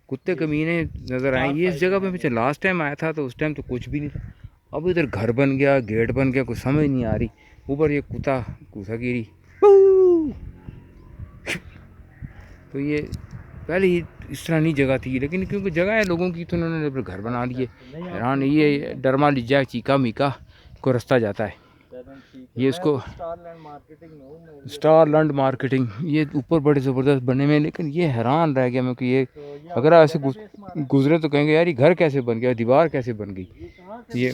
कुत्ते कमीने नज़र आए। ये इस जगह पे मैं लास्ट टाइम आया था तो उस टाइम तो कुछ भी नहीं था। अब इधर घर बन गया, गेट बन गया, कुछ समझ नहीं आ रही। ऊपर ये कुत्ता गिरी। तो ये पहले ही इस तरह नहीं जगह थी, लेकिन क्योंकि जगह है लोगों की तो उन्होंने घर बना लिए। हैरान ये डरमा लिजा चीका मीका को रास्ता जाता है। ये इसको स्टारलैंड मार्केटिंग, ये ऊपर बड़े ज़बरदस्त बने हुए, लेकिन ये हैरान रह गया मैं कि ये अगर ऐसे गुजरे तो कहेंगे यार ये घर कैसे बन गया, दीवार कैसे बन गई। ये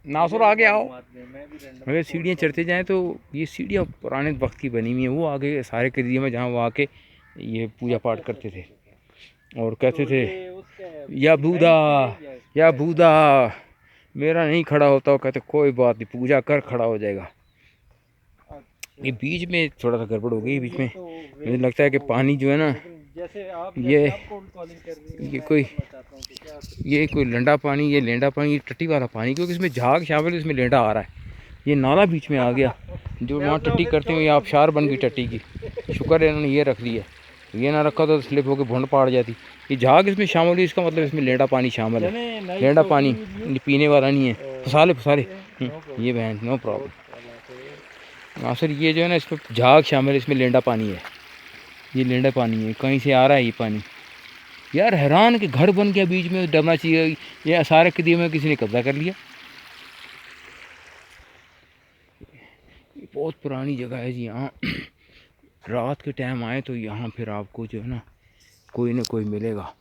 नासुर आगे आओ। अगर सीढ़ियाँ चढ़ते जाएँ तो ये सीढ़ियाँ पुराने वक्त की बनी हुई हैं। वो आगे सारे कदीम में जहाँ वो आके ये पूजा पाठ करते थे और कहते थे या बूदा मेरा नहीं खड़ा होता। वो कहते कोई बात नहीं, पूजा कर खड़ा हो जाएगा। ये बीच में थोड़ा सा गड़बड़ हो गई बीच में। मुझे लगता है कि पानी जो है ना ये कोई लंडा पानी, ये लेंडा पानी, ये टट्टी वाला पानी, क्योंकि इसमें झाग शामिल, इसमें लेंडा आ रहा है। ये नाला बीच में आ गया जो वहाँ टट्टी करते हुए आबशार बन गई टट्टी की। शुक्र है इन्होंने ये रख लिया, ये ना रखा तो स्लिप होकर भुंड पाड़ जाती। ये झाग इसमें शामिल है, इसका मतलब इसमें लेंडा पानी शामिल है। लेंडा पानी पीने वाला नहीं है। फसाले ये बहन नो प्रॉब्लम। हाँ सर, ये जो है ना इसमें झाग शामिल है, इसमें लेंडा पानी है। ये लेंडा पानी है, कहीं से आ रहा है ये पानी। यार हैरान कि घर बन गया बीच में, डरना चाहिए। ये सारे कदीम में किसी ने कब्जा कर लिया। बहुत पुरानी जगह है जी। यहाँ रात के टाइम आए तो यहाँ फिर आपको जो है ना कोई ना कोई मिलेगा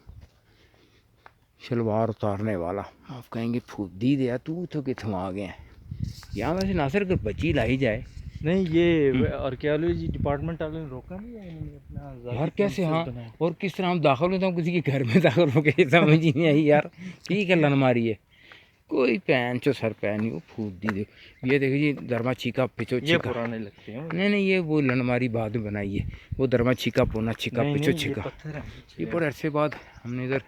शलवार उतारने वाला। आप कहेंगे फूदी दिया तू तो कितों आ गए। यहाँ वैसे नासिर अगर बची लाई जाए नहीं, ये आर्कियोलॉजी डिपार्टमेंट वालों ने रोका नहीं है अपना यार कैसे। हाँ, और किस तरह हम दाखिल होते हैं किसी के घर में दाखिल हो गए, समझ ही नहीं आई यार। ठीक है लन मारी है कोई पैन चो सर पैन ही वो फूद दी। देखो ये देखिए जी दरमा छीका पिछो ये पुराने लगते हैं। नहीं ये वो लनमारी बाद में बनाई है। वो दरमा छीका पोना छीका पिछो छीका। ये बड़े अरसे बाद हमने इधर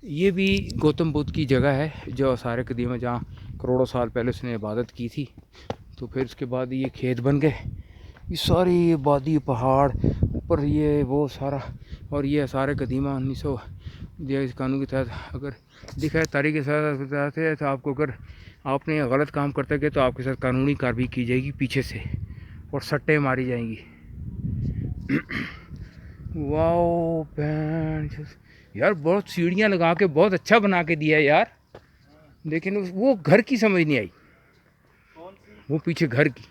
ये भी गौतम बुद्ध की जगह है जो सारे कदीम जहाँ करोड़ों साल पहले उसने इबादत की थी। तो फिर उसके बाद ये खेत बन गए, ये सारी वादी पहाड़ ऊपर ये वो सारा। और ये सारे कदीमा 1900 इस कानून के तहत अगर दिखा है तारीख के साथ है तो आपको अगर आपने गलत काम करते गए तो आपके साथ कानूनी कार्रवाई की जाएगी पीछे से और सट्टे मारी जाएंगी। वाओ बैंड यार, बहुत सीढ़ियाँ लगा के बहुत अच्छा बना के दिया यार, लेकिन वो घर की समझ नहीं आई। वो पीछे घर की,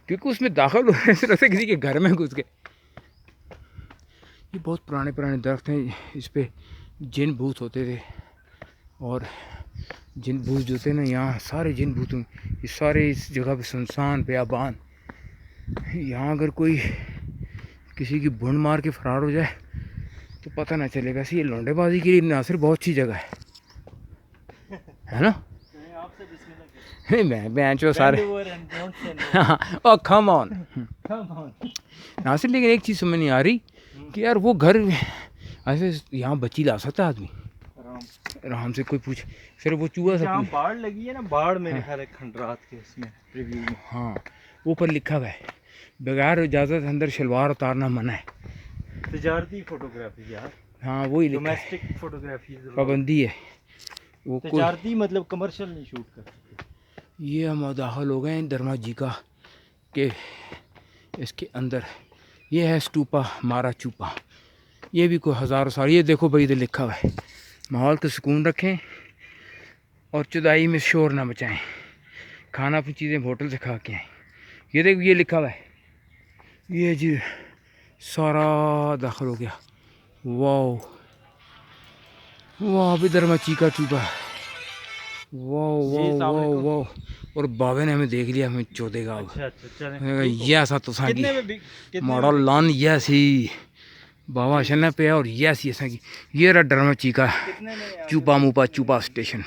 क्योंकि उसमें दाखिल होने से लगता है किसी के घर में घुस गए। ये बहुत पुराने दरख्त हैं, इस पे जिन भूत होते थे। और जिन भूत जो थे ना यहाँ सारे जिन भूत, ये सारे इस जगह पे सुनसान बेआबान। यहाँ अगर कोई किसी की भुंड मार के फरार हो जाए तो पता ना चलेगा। वैसे ये लौंडेबाजी के लिए नासिर बहुत अच्छी जगह है ना। नहीं मैं जो सारे ओ कम ऑन नासिर, लेकिन एक चीज़ समझ नहीं आ रही कि यार वो घर ऐसे यहाँ बच्ची ला सकता आदमी आराम से। कोई पूछ फिर वो चूहा सब बाढ़ लगी है ना, बाढ़ मेरे ख्याल है खंडरात के इसमें रिव्यू में। हाँ, ऊपर लिखा हुआ है बगैर इजाज़त अंदर शलवार उतारना मना है। तजारती फोटोग्राफी यार। हाँ वही लिखा है, डोमेस्टिक फोटोग्राफी पाबंदी है। वो तजारती मतलब कमर्शियल नहीं शूट कर सकते। ये हम दाखिल हो गए हैं दरमा जी का के इसके अंदर। ये है स्टूपा मारा चूपा। ये भी कोई हज़ारों साल। ये देखो भाई इधर लिखा हुआ है माहौल को सुकून रखें और चुदाई में शोर ना मचाएं, खाना अपनी चीज़ें होटल से खा के आएँ। ये देखो ये लिखा हुआ है। ये जी सारा दाखिल हो गया। वाओ वाह भी दरमा चीका चूपा। Wow wow wow wow. और बाबे ने हमें देख लिया, हमें चौधेगा। ये ऐसा तो सागी मॉडल लान ये सी बाबा अशन पे और ये सी ऐसा की ये रहा डरमा चीका चूपा मुपा चूपा स्टेशन।